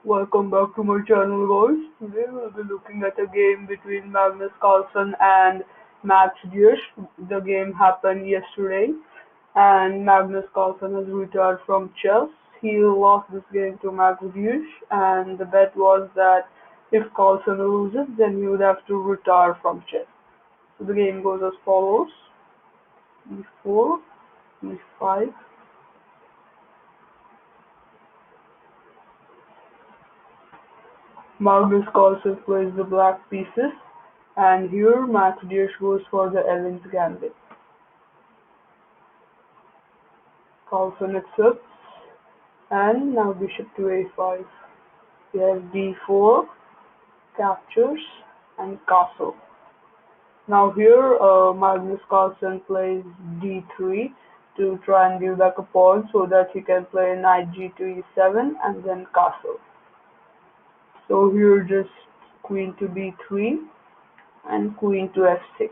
Welcome back to my channel, guys. Today we'll be looking at a game between Magnus Carlsen and Max Diaz. The game happened yesterday, and Magnus Carlsen has retired from chess. He lost this game to Max Diaz, and the bet was that if Carlsen loses, then he would have to retire from chess. So the game goes as follows: e4, e5. Magnus Carlsen plays the black pieces, and here Max Diaz goes for the Ellen's gambit. Carlsen accepts, and now bishop to a5. We have d4, captures, and castle. Now here Magnus Carlsen plays d3 to try and give back a pawn so that he can play knight g to e7 and then castle. So here just queen to b3 and queen to f6.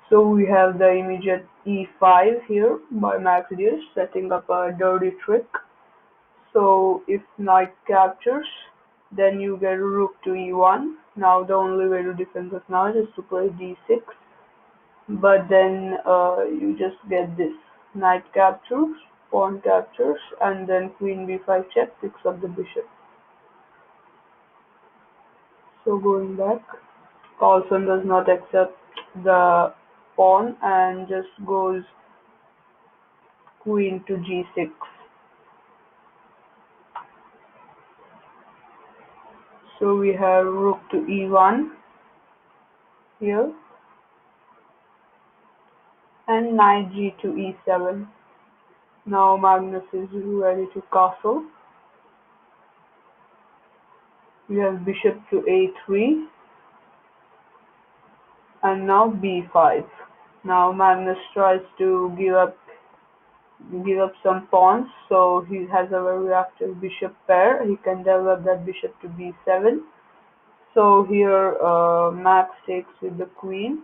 So we have the immediate e5 here by Max Diaz, setting up a dirty trick. So if knight captures, then you get rook to e1. Now the only way to defend this knight is to play d6. But then you just get this. Knight captures, pawn captures, and then queen b5 check picks up the bishop. So going back, Carlsen does not accept the pawn and just goes queen to g6. So we have rook to e1 here and knight g to e7. Now Magnus is ready to castle. We have bishop to a3 and now b5. Now Magnus tries to give up some pawns, so he has a very active bishop pair. He can develop that bishop to b7. So here Max takes with the queen.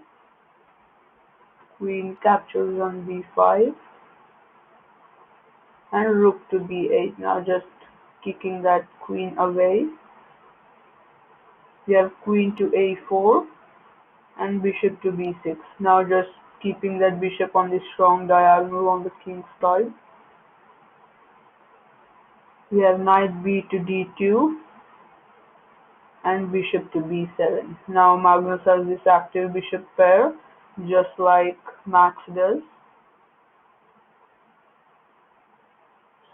Queen captures on b5 and rook to b8. Now just kicking that queen away. We have queen to a4 and bishop to b6. Now just keeping that bishop on the strong diagonal on the king's side. We have knight b to d2 and bishop to b7. Now Magnus has this active bishop pair, just like Max does.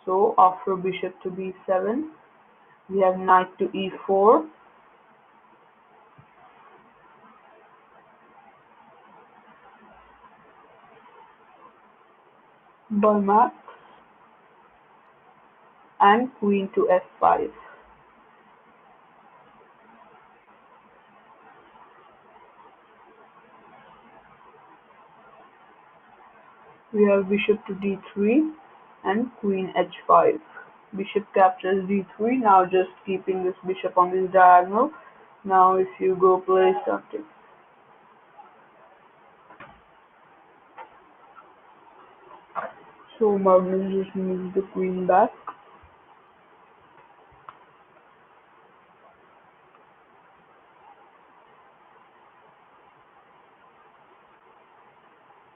So after bishop to b7, we have knight to e4, by Max, and queen to f5. We have bishop to d3 and queen h5. Bishop captures d3. Now just keeping this bishop on this diagonal. Now if you go play something. So Magnus just moves the queen back.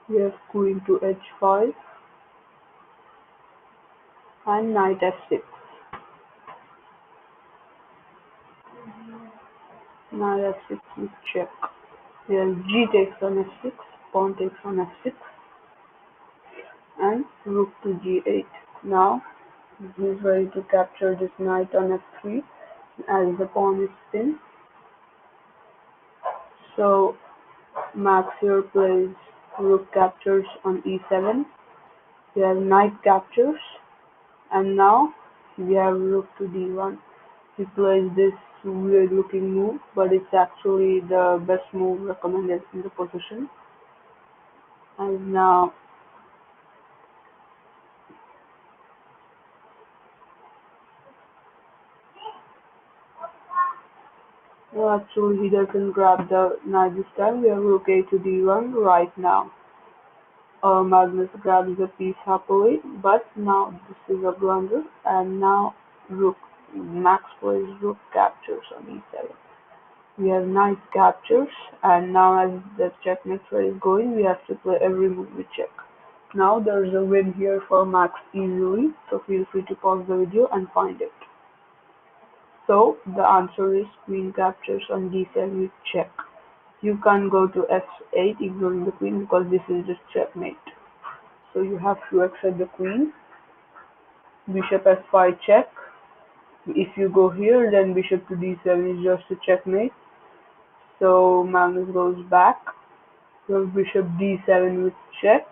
We have queen to h5 and knight f6. Knight f6 is check. We have g takes on f6, pawn takes on f6, and rook to g8. Now he is ready to capture this knight on f3 as the pawn is pinned. So Max here plays rook captures on e7. We have knight captures, and now we have rook to d1. He plays this weird looking move, but it's actually the best move recommended in the position. And now well, actually he doesn't grab the knight this time. We have rook a to d1 right now. Magnus grabs the piece happily, but now this is a blunder, and now rook Max plays rook captures on e7. We have knight captures, and now as the checkmate thread is going, we have to play every move with check. Now there's a win here for Max easily, so feel free to pause the video and find it. So the answer is queen captures on d7 with check. You can't go to f8 ignoring the queen because this is just checkmate. So you have to accept the queen. Bishop f5 check. If you go here, then bishop to d7 is just a checkmate. So Magnus goes back. So bishop d7 with check.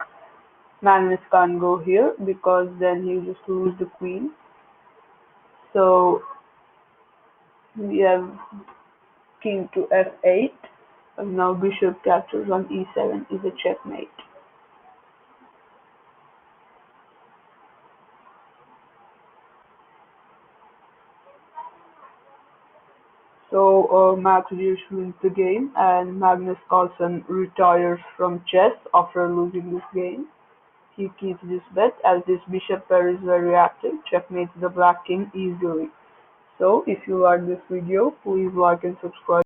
Magnus can't go here because then he just lose the queen. So we have king to f8. And now bishop captures on e7 is a checkmate. So Max just wins the game, and Magnus Carlsen retires from chess after losing this game. He keeps this bet as this bishop pair is very active, checkmates the black king easily. So if you like this video, please like and subscribe.